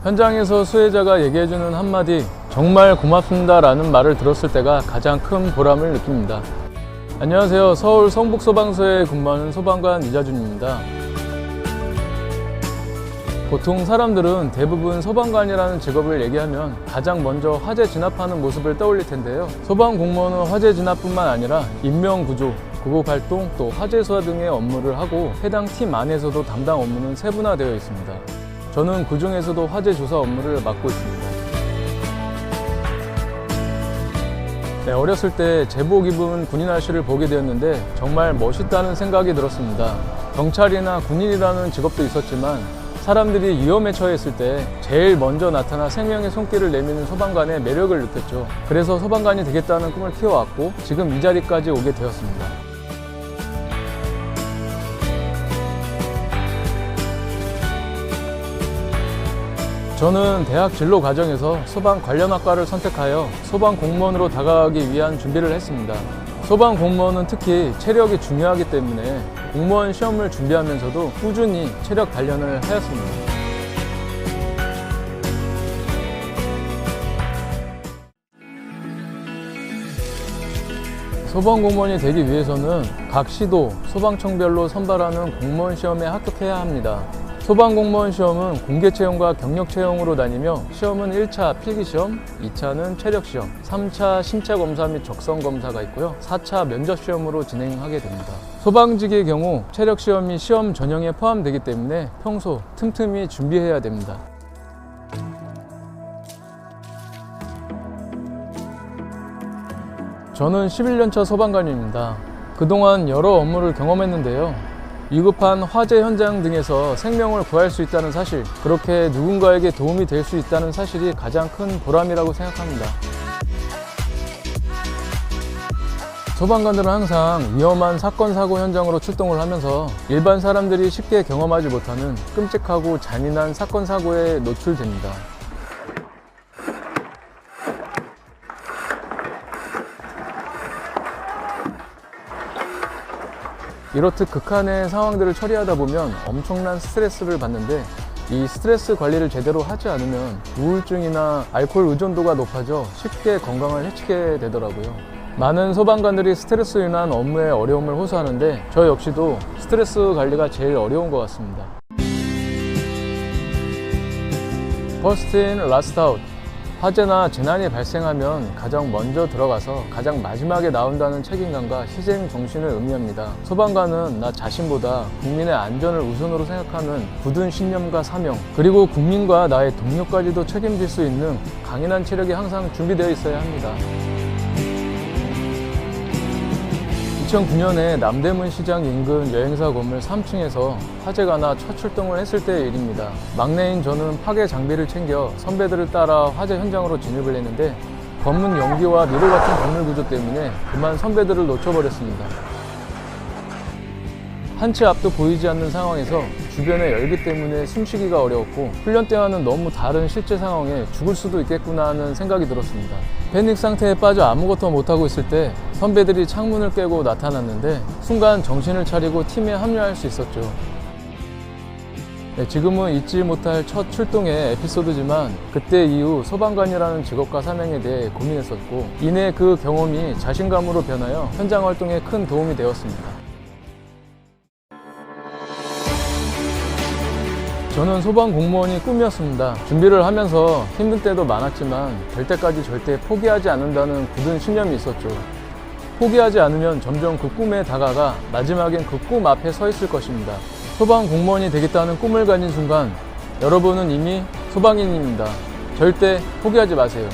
현장에서 수혜자가 얘기해주는 한마디 정말 고맙습니다 라는 말을 들었을 때가 가장 큰 보람을 느낍니다. 안녕하세요. 서울 성북소방서에 근무하는 소방관 이자준입니다. 보통 사람들은 대부분 소방관이라는 직업을 얘기하면 가장 먼저 화재 진압하는 모습을 떠올릴 텐데요. 소방 공무원은 화재 진압뿐만 아니라 인명구조, 구급활동, 또 화재 수화 등의 업무를 하고 해당 팀 안에서도 담당 업무는 세분화되어 있습니다. 저는 그 중에서도 화재 조사 업무를 맡고 있습니다. 네, 어렸을 때 제복 입은 군인 아저씨를 보게 되었는데 정말 멋있다는 생각이 들었습니다. 경찰이나 군인이라는 직업도 있었지만 사람들이 위험에 처했을 때 제일 먼저 나타나 생명의 손길을 내미는 소방관의 매력을 느꼈죠. 그래서 소방관이 되겠다는 꿈을 키워왔고 지금 이 자리까지 오게 되었습니다. 저는 대학 진로 과정에서 소방 관련학과를 선택하여 소방 공무원으로 다가가기 위한 준비를 했습니다. 소방 공무원은 특히 체력이 중요하기 때문에 공무원 시험을 준비하면서도 꾸준히 체력 단련을 하였습니다. 소방 공무원이 되기 위해서는 각 시도, 소방청별로 선발하는 공무원 시험에 합격해야 합니다. 소방공무원 시험은 공개채용과 경력채용으로 나뉘며 시험은 1차 필기시험, 2차는 체력시험, 3차 심차검사 및 적성검사가 있고요. 4차 면접시험으로 진행하게 됩니다. 소방직의 경우 체력시험이 시험 전형에 포함되기 때문에 평소 틈틈이 준비해야 됩니다. 저는 11년차 소방관입니다. 그동안 여러 업무를 경험했는데요. 위급한 화재 현장 등에서 생명을 구할 수 있다는 사실, 그렇게 누군가에게 도움이 될 수 있다는 사실이 가장 큰 보람이라고 생각합니다. 소방관들은 항상 위험한 사건, 사고 현장으로 출동을 하면서 일반 사람들이 쉽게 경험하지 못하는 끔찍하고 잔인한 사건, 사고에 노출됩니다. 이렇듯 극한의 상황들을 처리하다 보면 엄청난 스트레스를 받는데 이 스트레스 관리를 제대로 하지 않으면 우울증이나 알코올 의존도가 높아져 쉽게 건강을 해치게 되더라고요. 많은 소방관들이 스트레스로 인한 업무의 어려움을 호소하는데 저 역시도 스트레스 관리가 제일 어려운 것 같습니다. First in, last out. 화재나 재난이 발생하면 가장 먼저 들어가서 가장 마지막에 나온다는 책임감과 희생 정신을 의미합니다. 소방관은 나 자신보다 국민의 안전을 우선으로 생각하는 굳은 신념과 사명, 그리고 국민과 나의 동료까지도 책임질 수 있는 강인한 체력이 항상 준비되어 있어야 합니다. 2009년에 남대문 시장 인근 여행사 건물 3층에서 화재가 나 첫 출동을 했을 때의 일입니다. 막내인 저는 파괴 장비를 챙겨 선배들을 따라 화재 현장으로 진입을 했는데 검은 연기와 미로 같은 건물 구조 때문에 그만 선배들을 놓쳐버렸습니다. 한 치 앞도 보이지 않는 상황에서 주변의 열기 때문에 숨쉬기가 어려웠고 훈련 때와는 너무 다른 실제 상황에 죽을 수도 있겠구나 하는 생각이 들었습니다. 패닉 상태에 빠져 아무것도 못하고 있을 때 선배들이 창문을 깨고 나타났는데 순간 정신을 차리고 팀에 합류할 수 있었죠. 네, 지금은 잊지 못할 첫 출동의 에피소드지만 그때 이후 소방관이라는 직업과 사명에 대해 고민했었고 이내 그 경험이 자신감으로 변하여 현장 활동에 큰 도움이 되었습니다. 저는 소방 공무원이 꿈이었습니다. 준비를 하면서 힘든 때도 많았지만 될 때까지 절대 포기하지 않는다는 굳은 신념이 있었죠. 포기하지 않으면 점점 그 꿈에 다가가 마지막엔 그 꿈 앞에 서 있을 것입니다. 소방 공무원이 되겠다는 꿈을 가진 순간 여러분은 이미 소방인입니다. 절대 포기하지 마세요.